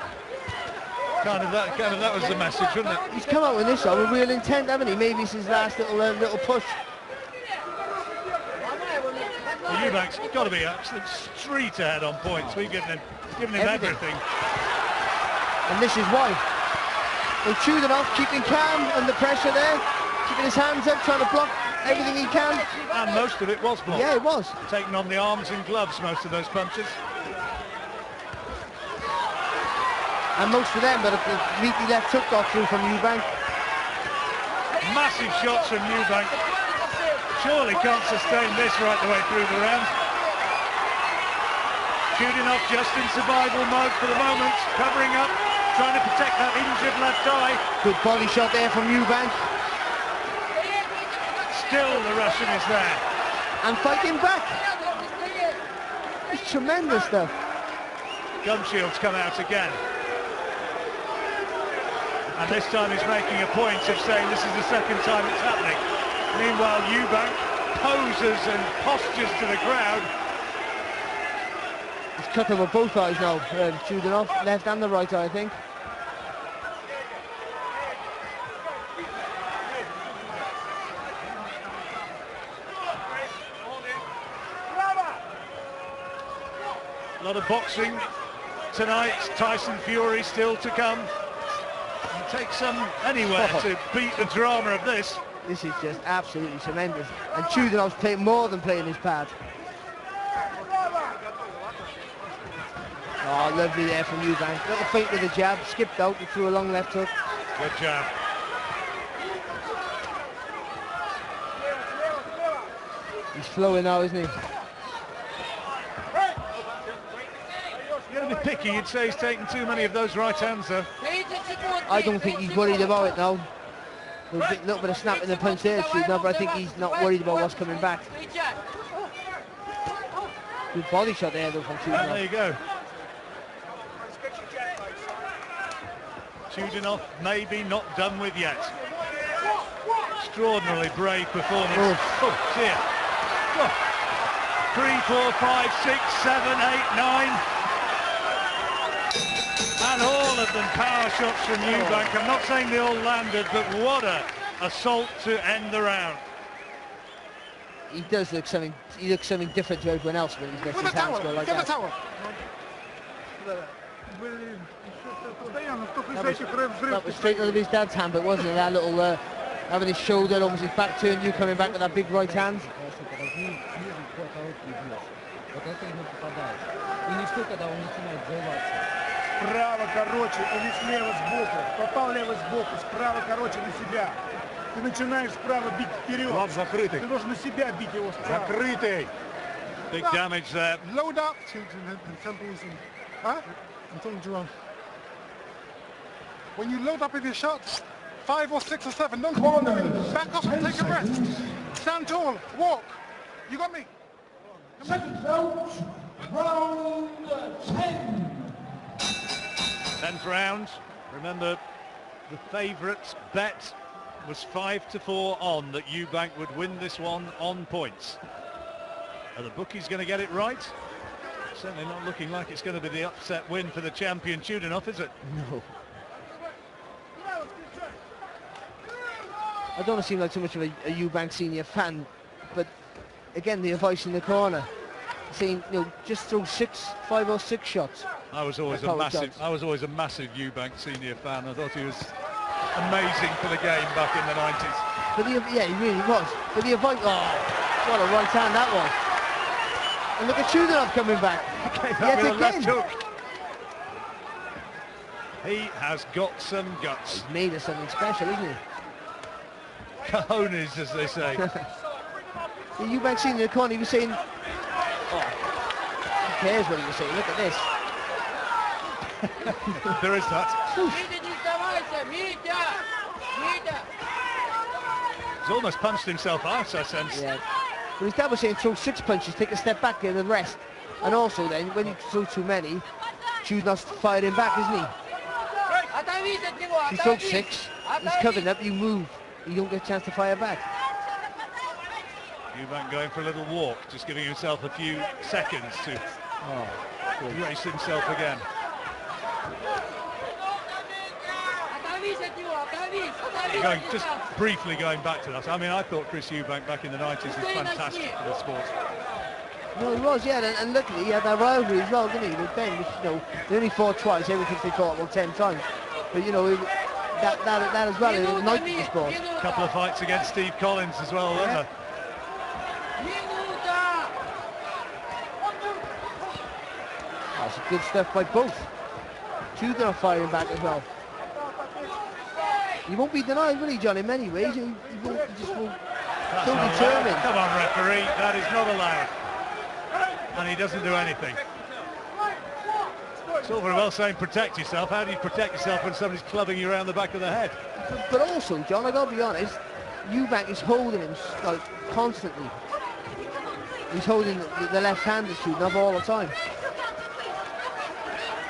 Kind of that was the message, wasn't it? He's come out with this with real intent, haven't he? Maybe it's his last little push. Well, Eubank's got to be absolute street ahead on points. We've given him everything. And this is why. Well, Chudinov keeping calm under pressure there, keeping his hands up, trying to block everything he can. And most of it was blocked. Yeah, it was. Taking on the arms and gloves, most of those punches. And most of them, but a completely left hook got through from Eubank. Massive shots from Eubank. Surely can't sustain this right the way through the round. Chudinov just in survival mode for the moment, covering up, trying to protect that injured left eye. Good body shot there from Eubank. Still the Russian is there. And fighting back. It's tremendous stuff. Gum shields come out again. And this time he's making a point of saying this is the second time it's happening. Meanwhile, Eubank poses and postures to the crowd. He's cut him with both eyes now, Chudinov, left and the right eye, I think. A lot of boxing tonight. Tyson Fury still to come. Take some anywhere to beat the drama of this. This is just absolutely tremendous. And Chudinov's playing more than playing his pad. Oh, lovely there from Eubank. Got the feint with a jab, skipped out and threw a long left hook. Good jab. He's flowing now, isn't he? You're going to be picky. You'd say he's taking too many of those right hands, though. I don't think he's worried about it now. A little bit of snap in the punch there, Chudinov, but I think he's not worried about what's coming back. Good body shot there, though, from Chudinov. There you go. Chudinov maybe not done with yet. Extraordinarily brave performance. Oh dear. Oh. 3, 4, 5, 6, 7, 8, 9. And all of them power shots from Eubank. I'm not saying they all landed, but what a assault to end the round. He does look something. He looks something different to everyone else when he gets his hands go like that. That was straight out of his dad's hand, but wasn't it? That little having his shoulder, almost his back turned, you coming back with that big right hand. Справа короче или слева сбоку. Попал лево сбоку, справа короче на себя. Ты начинаешь справа бить вперед. Глаз закрытый. Ты должен на себя бить его справа. Закрытый. Big damage there. Load up. Huh? I'm talking to Jerome. When you load up with your shots, 5 or 6 or 7, don't come on. Back off and take a breath. Stand tall. Walk. You got me? Second round, round 10. 10th round. Remember, the favourites' bet was 5-4 on that Eubank would win this one on points. Are the bookies going to get it right? Certainly not looking like it's going to be the upset win for the champion Chudinov, is it? No. I don't seem like too much of a Eubank senior fan, but again, the advice in the corner, saying, you know, just throw 5 or 6 shots. I was always a massive Eubank senior fan. I thought he was amazing for the game back in the 90s. But yeah, he really was. But the advice, oh, what a right hand that was. And look at Chudinov coming back. Yet again. Left hook. He has got some guts. He's made us something special, isn't he? Cojones, as they say. The Eubank senior in the corner, he was saying, oh, who cares what he was saying? Look at this. There is that. He's almost punched himself out, I sense. Yeah. But his dad was saying throw 6 punches, take a step back, get the rest. And also then, when you throw too many, Chudinov's firing back, isn't he? You throw 6, he's covering up, you move, you don't get a chance to fire back. Eubank going for a little walk, just giving himself a few seconds to brace himself again. Just briefly going back to that, I mean, I thought Chris Eubank back in the 90s was fantastic for the sport. No, he was, yeah, and luckily he had that rivalry as well, didn't he, with Ben, which, you know, they only fought twice, everyone thinks they fought about 10 times. But, you know, that as well, it ignited the sport. A couple of fights against Steve Collins as well, weren't there? That's good stuff by both. Chudinov firing back as well. He won't be denied, will he, John, in many ways? He just won't. So determined. Come on, referee, that is not allowed. And he doesn't do anything. It's all very well saying protect yourself. How do you protect yourself when somebody's clubbing you around the back of the head? But also, John, I gotta be honest, Eubank is holding him like constantly. He's holding the left hand of Chudinov all the time.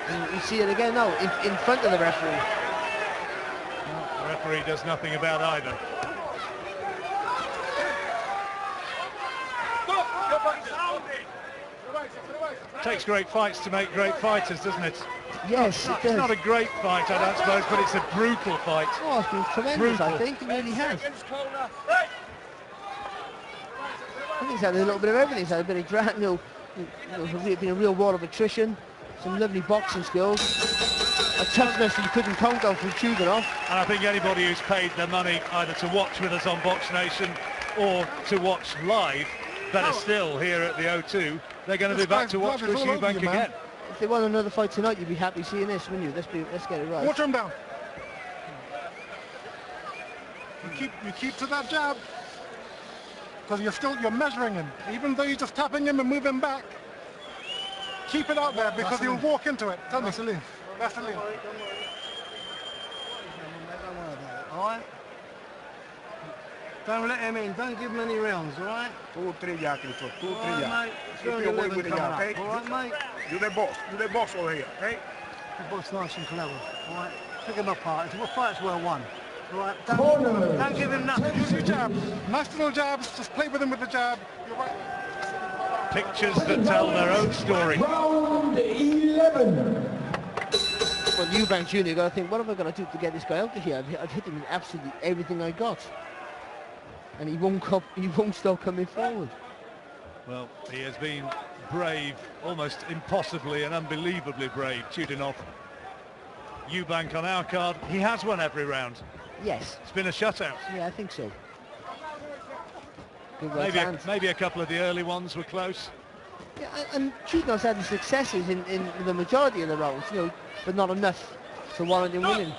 And you see it again now, in front of the referee. The referee does nothing about either. It takes great fights to make great fighters, doesn't it? Yes, it does. It's not a great fight, I don't suppose, but it's a brutal fight. Oh, it's been tremendous, brutal. I think. It really has. I think he's had a little bit of everything. He's had a bit of drag, been a real war of attrition, some lovely boxing skills, a toughness that you couldn't count on from Chudinov. And I think anybody who's paid their money either to watch with us on Box Nation or to watch live, better still here at the O2, they're going to be back to watch Chris Eubank again. If they won another fight tonight, you'd be happy seeing this, wouldn't you? Let's get it right. Watch him down. You keep to that jab, because you're measuring him. Even though you're just tapping him and moving back, keep it out there because he'll walk into it. Tell me, Salim. That's Salim. All right. Don't let him in. Don't give him any rounds, all right? 2-3 ya, Cristo. 2-3 All ya. right, Keep your weight with it, ya, okay? all right, mate? You the boss. You the boss over here, okay? The boss nice and clever, all right? Pick him apart. It's a fight's well won. All right? Corner. Don't give him nothing. Use your jab. Nice little jabs. Just play with him with the jab. You're right. Pictures that tell their own story. Round 11. Well, Eubank Jr. got to think, what am I going to do to get this guy out of here? I've hit him with absolutely everything I got. And he won't stop coming forward. Well, he has been brave, almost impossibly and unbelievably brave, Chudinov. Eubank on our card, he has won every round. Yes. It's been a shutout. Yeah, I think so. Maybe a couple of the early ones were close. Yeah, and Chudinov's had his successes in the majority of the rounds, but not enough to warrant him winning.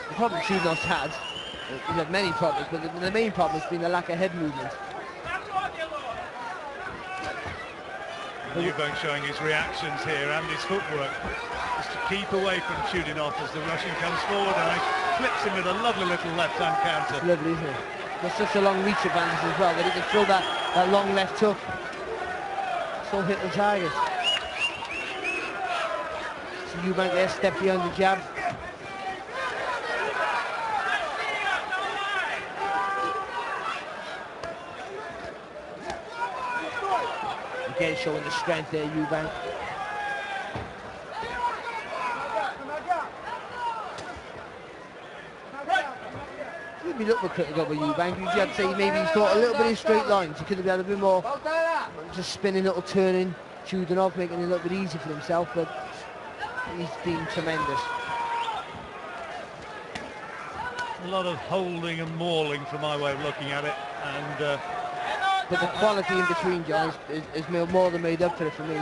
The problem Chudinov's had, he's had many problems, but the main problem has been the lack of head movement. Eubank showing his reactions here and his footwork, just to keep away from Chudinov as the Russian comes forward, and he flips him with a lovely little left-hand counter. It's lovely, isn't it? Got such a long reach advantage as well that he can throw that long left hook. So hit the target. So Eubank there, step behind the jab. Again showing the strength there, Eubank. You'd be a little bit critical of Eubank. You'd say maybe he thought a little bit in straight lines. He could have had a bit more just spinning, little turning. Chudinov making it a little bit easy for himself, but he's been tremendous. A lot of holding and mauling from my way of looking at it, and but the quality in between, John, is more than made up for it for me.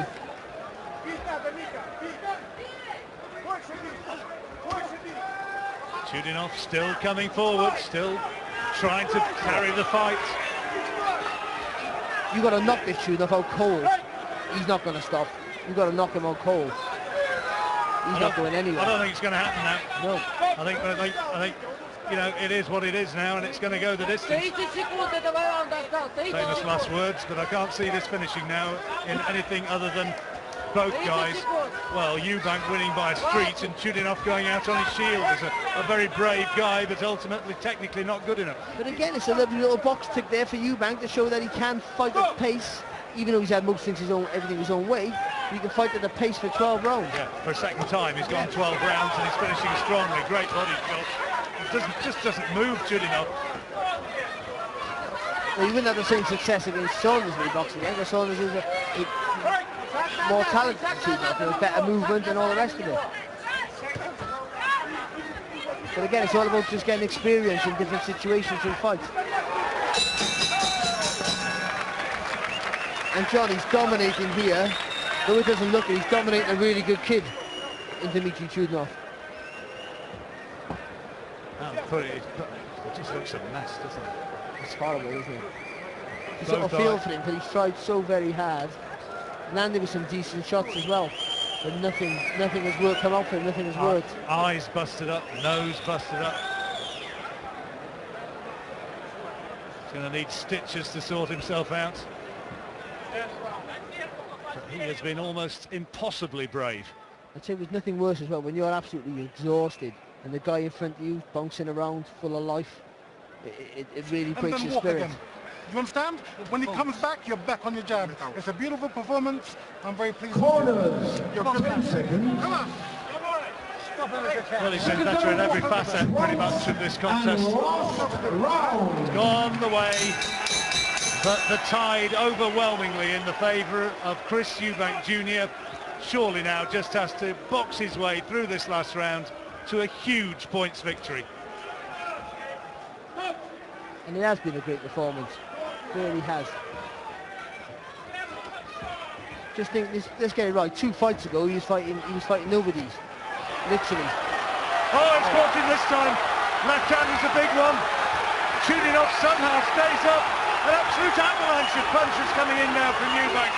Chudinov still coming forward, still trying to carry the fight. You got to knock this Chudinov out cold. He's not going to stop. You got to knock him out cold. He's not going anywhere. I don't think it's going to happen now. No. I think, you know, it is what it is now, and it's going to go the distance. Famous last words, but I can't see this finishing now in anything other than both guys. Well, Eubank winning by a street and Chudinov going out on his shield is a very brave guy, but ultimately technically not good enough. But again, it's a lovely little box tick there for Eubank to show that he can fight at pace, even though he's had most things everything his own way. He can fight at the pace for 12 rounds. Yeah, for a second time he's gone 12 rounds and he's finishing strongly. Great body shot. Just doesn't move, Chudinov. Well, he wouldn't have the same success against Saunders when he boxed again, because Saunders is a more talented Chudinov, with better movement and all the rest of it. But again, it's all about just getting experience in different situations in fights. And Johnny's dominating here, though it doesn't look it, he's dominating a really good kid in Dmitry Chudinov. It just looks a mess, doesn't it? It's horrible, isn't it? You sort of feel for him, because he's tried so very hard. Landed with some decent shots as well, but nothing has worked, come out for him, nothing has worked. Eyes busted up, nose busted up. He's going to need stitches to sort himself out. But he has been almost impossibly brave. I'd say there's nothing worse as well, when you're absolutely exhausted and the guy in front of you bouncing around full of life, it really breaks your spirit. Again. You understand? When he comes back, you're back on your jab. It's a beautiful performance. I'm very pleased. Corners, 10 seconds. Come on. Well, he's been better in every facet pretty much of this contest. It's gone the way, but the tide overwhelmingly in the favour of Chris Eubank Jr. Surely now just has to box his way through this last round to a huge points victory. And it has been a great performance. Really has. Just think, let's get it right. 2 fights ago, he was fighting nobodies, literally. Oh, it's caught him this time. Left hand is a big one. Chudinov somehow stays up. An absolute avalanche of punches coming in now from Eubank.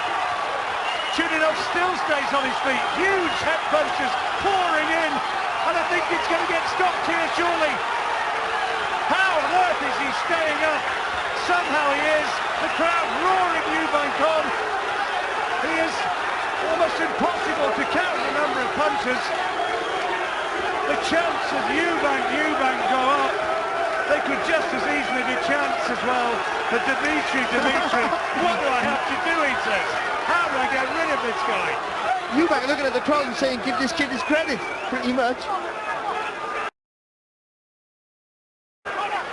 Chudinov still stays on his feet. Huge head punches pouring in, and I think it's going to get stopped here surely. How on earth is he staying up? Somehow he is. The crowd roaring Eubank on. He is almost impossible to count the number of punches. The chants of Eubank go up. They could just as easily be chants as well. But Dmitry, what do I have to do, he says. How do I get rid of this guy? Eubank looking at the crowd and saying, give this kid his credit, pretty much.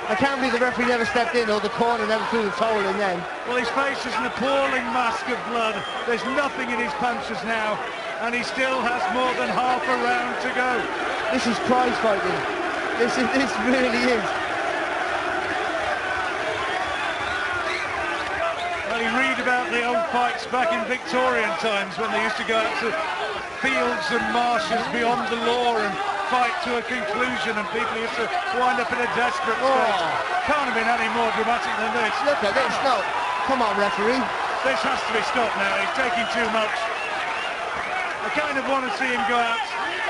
I can't believe the referee never stepped in, or the corner never threw the towel in then. Well, his face is an appalling mask of blood. There's nothing in his punches now, and he still has more than half a round to go. This is prize fighting. This really is. Well, you read about the old fights back in Victorian times when they used to go out to fields and marshes beyond the law and fight to a conclusion, and people used to wind up in a desperate state. Can't have been any more dramatic than this. Look at this, no. Come on, referee. This has to be stopped now. He's taking too much. I kind of want to see him go out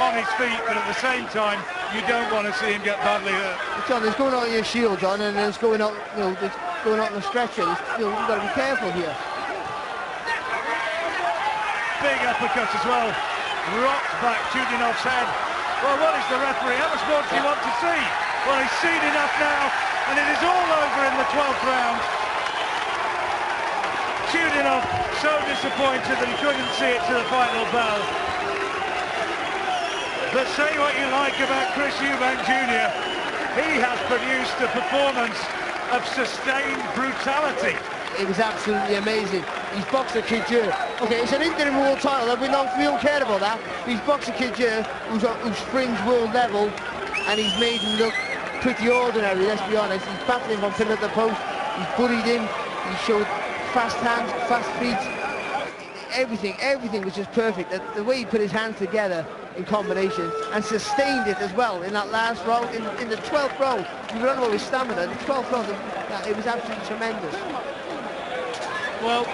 on his feet, but at the same time, you don't want to see him get badly hurt. John, there's going out your shield, John, and there's going out, it's going out on the stretcher. You've got to be careful here. Big uppercut as well. Rocked back Chudinov's head. Well, what is the referee? How much more does he want to see? Well, he's seen enough now, and it is all over in the 12th round. Chudinov so disappointed that he couldn't see it to the final bell. But say what you like about Chris Eubank Jr. He has produced a performance of sustained brutality. It was absolutely amazing. He's boxed a kid here. Okay, it's an interim world title. We don't care about that. He's boxed a kid here who's fringe world level, and he's made him look pretty ordinary, let's be honest. He's battling from pillar to post. He's bullied him. He showed fast hands, fast feet. Everything was just perfect. The way he put his hands together in combination and sustained it as well in that last round, in the 12th round. You don't know his stamina. The 12th round, it was absolutely tremendous. Well,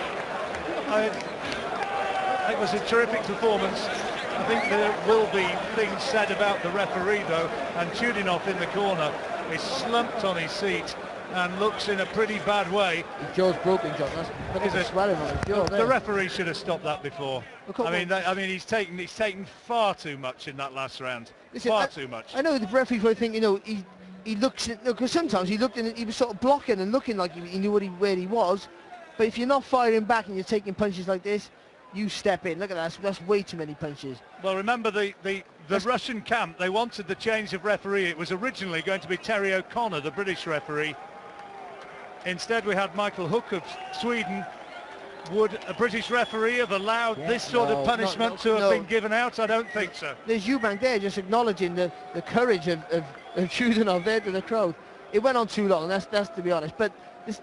it was a terrific performance. I think there will be things said about the referee though, and Chudinov in the corner is slumped on his seat and looks in a pretty bad way. His jaw's broken, John. Look at the swelling on his jaw. The referee should have stopped that before. I mean, he's taken far too much in that last round. Listen, far too much. I know the referee probably think, you know, he looks, because sometimes he looked and he was sort of blocking and looking like he knew where he was. But if you're not firing back and you're taking punches like this, you step in. Look at that. That's way too many punches. Well, remember the Russian camp, they wanted the change of referee. It was originally going to be Terry O'Connor, the British referee. Instead, we had Michael Hook of Sweden. Would a British referee have allowed this sort of punishment to have been given out? I don't think so. There's Eubank there just acknowledging the courage of Chudinov there to the crowd. It went on too long, that's to be honest. But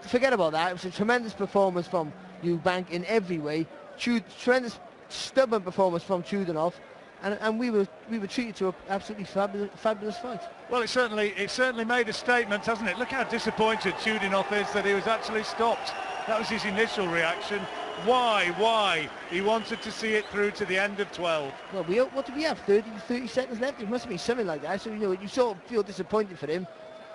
forget about that. It was a tremendous performance from Eubank in every way. Tremendous stubborn performance from Chudinov. And we were treated to an absolutely fabulous fight. Well, it certainly made a statement, hasn't it? Look how disappointed Chudinov is that he was actually stopped. That was his initial reaction. Why? He wanted to see it through to the end of 12. Well, what did we have? 30 seconds left. It must have been something like that. So you sort of feel disappointed for him,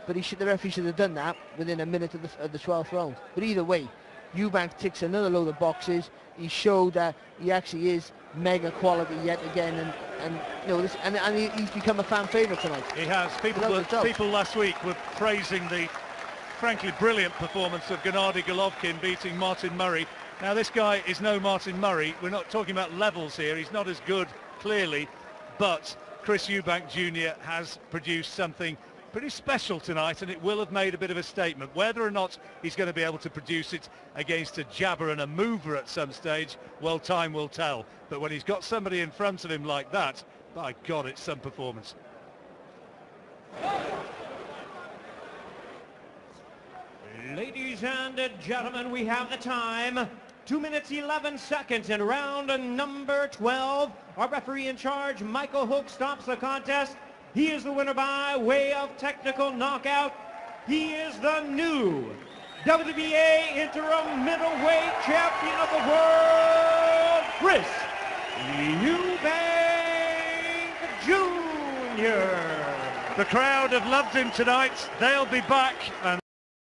but the referee should have done that within a minute of the 12th round. But either way, Eubank ticks another load of boxes. He showed that he actually is mega quality yet again, and you know he's become a fan favourite tonight. He has. People last week were praising the frankly brilliant performance of Gennady Golovkin beating Martin Murray. Now this guy is no Martin Murray. We're not talking about levels here. He's not as good, clearly, but Chris Eubank Jr. has produced something pretty special tonight, and it will have made a bit of a statement. Whether or not he's going to be able to produce it against a jabber and a mover at some stage, well, time will tell. But when he's got somebody in front of him like that, by God, it's some performance. Ladies and gentlemen, we have the time. 2 minutes 11 seconds in round number 12. Our referee in charge, Michael Hook, stops the contest. He is the winner by way of technical knockout. He is the new WBA interim middleweight champion of the world, Chris Eubank Jr. The crowd have loved him tonight. They'll be back. And